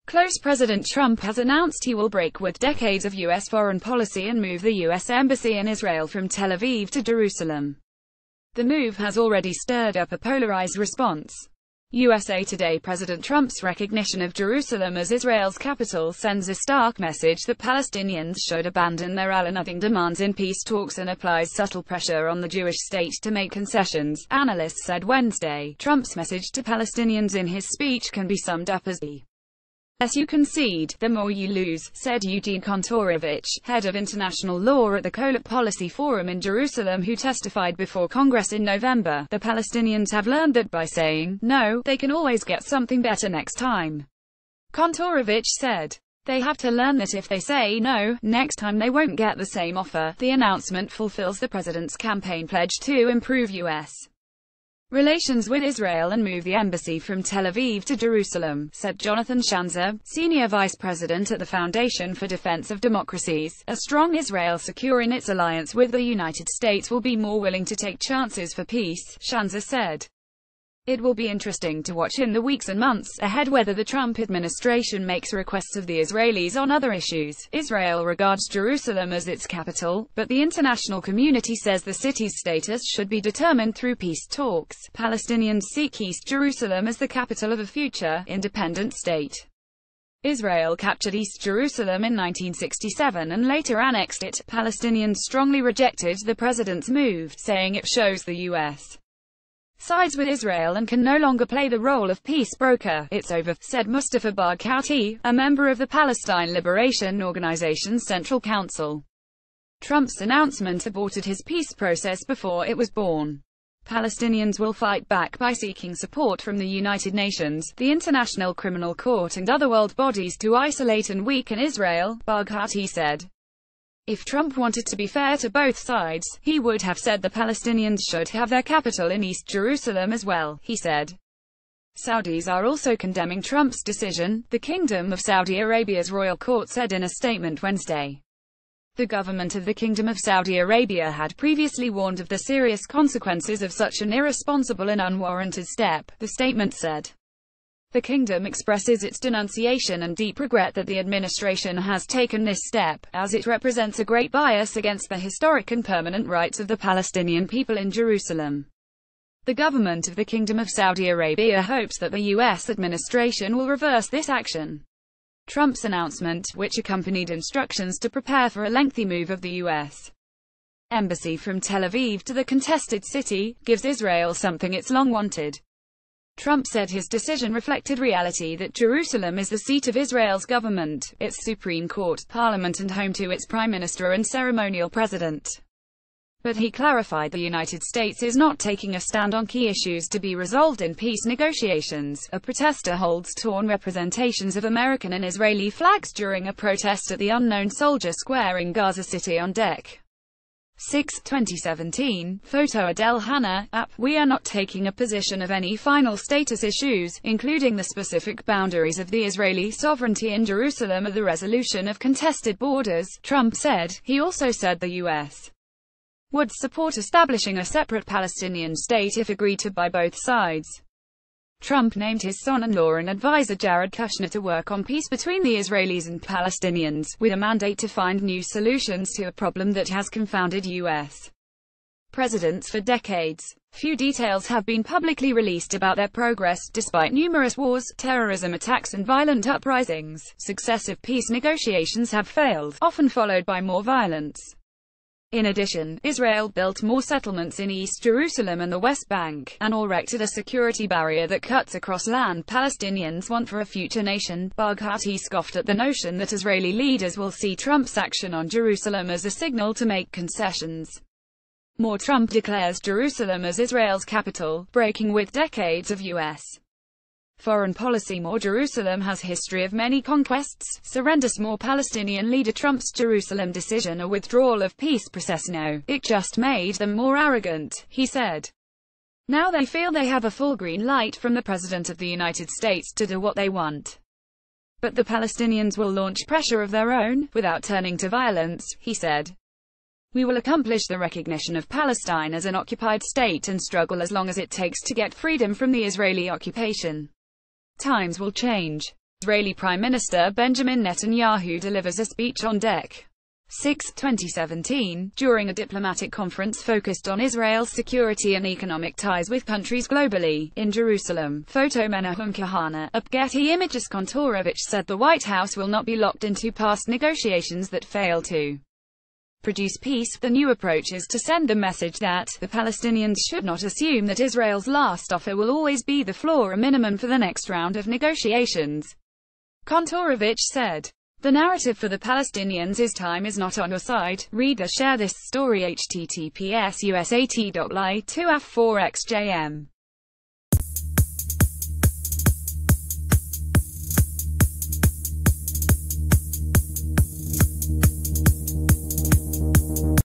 Close President Trump has announced he will break with decades of U.S. foreign policy and move the U.S. Embassy in Israel from Tel Aviv to Jerusalem. The move has already stirred up a polarized response. USA Today: President Trump's recognition of Jerusalem as Israel's capital sends a stark message that Palestinians should abandon their all-or-nothing demands in peace talks and applies subtle pressure on the Jewish state to make concessions, analysts said Wednesday. Trump's message to Palestinians in his speech can be summed up as the less you concede, the more you lose, said Eugene Kontorovich, head of international law at the Kolot Policy Forum in Jerusalem, who testified before Congress in November. The Palestinians have learned that by saying no, they can always get something better next time. Kontorovich said. They have to learn that if they say no, next time they won't get the same offer. The announcement fulfills the president's campaign pledge to improve U.S. relations with Israel and move the embassy from Tel Aviv to Jerusalem, said Jonathan Schanzer, senior vice president at the Foundation for Defense of Democracies. A strong Israel secure in its alliance with the United States will be more willing to take chances for peace, Schanzer said. It will be interesting to watch in the weeks and months ahead whether the Trump administration makes requests of the Israelis on other issues. Israel regards Jerusalem as its capital, but the international community says the city's status should be determined through peace talks. Palestinians seek East Jerusalem as the capital of a future, independent state. Israel captured East Jerusalem in 1967 and later annexed it. Palestinians strongly rejected the president's move, saying it shows the U.S. sides with Israel and can no longer play the role of peace broker. It's over, said Mustafa Barghouti, a member of the Palestine Liberation Organization's Central Council. Trump's announcement aborted his peace process before it was born. Palestinians will fight back by seeking support from the United Nations, the International Criminal Court and other world bodies to isolate and weaken Israel, Barghouti said. If Trump wanted to be fair to both sides, he would have said the Palestinians should have their capital in East Jerusalem as well, he said. Saudis are also condemning Trump's decision, the Kingdom of Saudi Arabia's royal court said in a statement Wednesday. The government of the Kingdom of Saudi Arabia had previously warned of the serious consequences of such an irresponsible and unwarranted step, the statement said. The kingdom expresses its denunciation and deep regret that the administration has taken this step, as it represents a great bias against the historic and permanent rights of the Palestinian people in Jerusalem. The government of the Kingdom of Saudi Arabia hopes that the U.S. administration will reverse this action. Trump's announcement, which accompanied instructions to prepare for a lengthy move of the U.S. embassy from Tel Aviv to the contested city, gives Israel something it's long wanted. Trump said his decision reflected reality that Jerusalem is the seat of Israel's government, its Supreme Court, parliament and home to its prime minister and ceremonial president. But he clarified the United States is not taking a stand on key issues to be resolved in peace negotiations. A protester holds torn representations of American and Israeli flags during a protest at the Unknown Soldier Square in Gaza City on Dec. 6, 2017, photo Adel Hanna, app. We are not taking a position of any final status issues, including the specific boundaries of the Israeli sovereignty in Jerusalem or the resolution of contested borders, Trump said. He also said the U.S. would support establishing a separate Palestinian state if agreed to by both sides. Trump named his son-in-law and advisor Jared Kushner to work on peace between the Israelis and Palestinians, with a mandate to find new solutions to a problem that has confounded U.S. presidents for decades. Few details have been publicly released about their progress, despite numerous wars, terrorism attacks and violent uprisings. Successive peace negotiations have failed, often followed by more violence. In addition, Israel built more settlements in East Jerusalem and the West Bank, and erected a security barrier that cuts across land Palestinians want for a future nation. Barghouti scoffed at the notion that Israeli leaders will see Trump's action on Jerusalem as a signal to make concessions. More Trump declares Jerusalem as Israel's capital, breaking with decades of U.S. foreign policy. More Jerusalem has history of many conquests, surrenders. More Palestinian leader Trump's Jerusalem decision a withdrawal of peace process. No, it just made them more arrogant, he said. Now they feel they have a full green light from the President of the United States to do what they want. But the Palestinians will launch pressure of their own, without turning to violence, he said. We will accomplish the recognition of Palestine as an occupied state and struggle as long as it takes to get freedom from the Israeli occupation. Times will change. Israeli Prime Minister Benjamin Netanyahu delivers a speech on Dec. 6, 2017, during a diplomatic conference focused on Israel's security and economic ties with countries globally, in Jerusalem. Photo Menachem Kahana, up Getty Images. Kontorovich said the White House will not be locked into past negotiations that fail to produce peace. The new approach is to send the message that the Palestinians should not assume that Israel's last offer will always be the floor, a minimum for the next round of negotiations. Kontorovich said, "The narrative for the Palestinians is time is not on your side." Reader, share this story https://usat.ly2af4xjm